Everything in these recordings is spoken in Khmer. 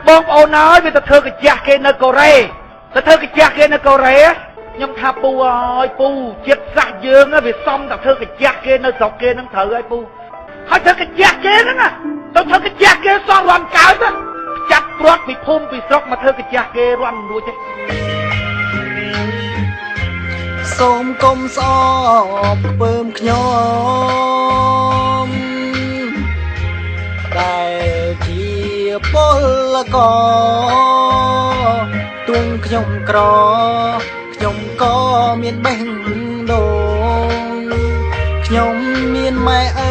បងប្អូនហើយវាទៅធ្វើកាជះគេនៅកូរ៉េទៅធ្វើកាជះគេនៅកូរ៉េខ្ញុំថាពូអើយពូចិត្តសាសយើងវាសំតែធ្វើកាជះគេនៅស្រុកគេនឹងត្រូវហើយពូហើយធ្វើកាជះគេហ្នឹងទៅធ្វើកាជះគេសោះរាន់កើតចាត់ព្រាត់ពីភូមិពីស្រុកមកធ្វើកាជះគេរាន់រួចទេសូមគុំស្អប់ពើមខ្ញុំតែជាពលករទួងខ្ញុំក្រខ្ញុំក៏មានបេះដូងខ្ញុំមានម៉ែឪ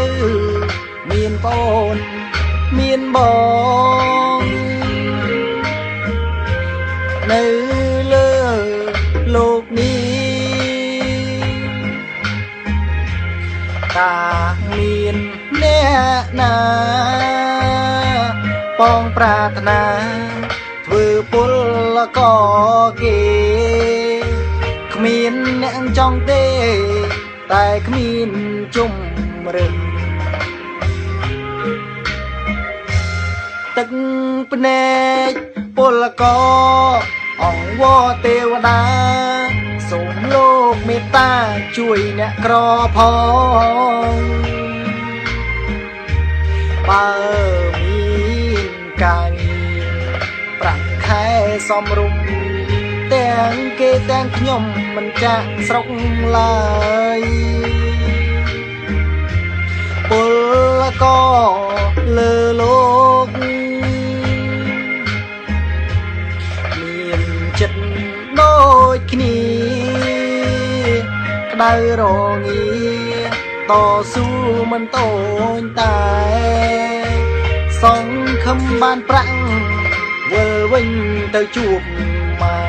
មានប្អូនមានបងនៅលើលោកនេះតាមានអ្នកណាបងប្រាថ្នាធ្វើពលករគេគ្មានអ្នកចង់ទេតែគ្មានជំរឹងទឹកភ្នែកពលករអង្វរទេវតាសូមលោកមេត្តាជួយអ្នកក្រផងបើមានការងារប្រាក់ខែសមរម្យទាំងគេទាំងខ្ញុំមិនចាក់ស្រុកឡើយពលករលើលោកមានចិត្តដូចគ្នាក្តៅរងាតស៊ូមិនតូចតែសង្ឃឹមបានប្រាក់វិលវិញទៅជួបម៉ែ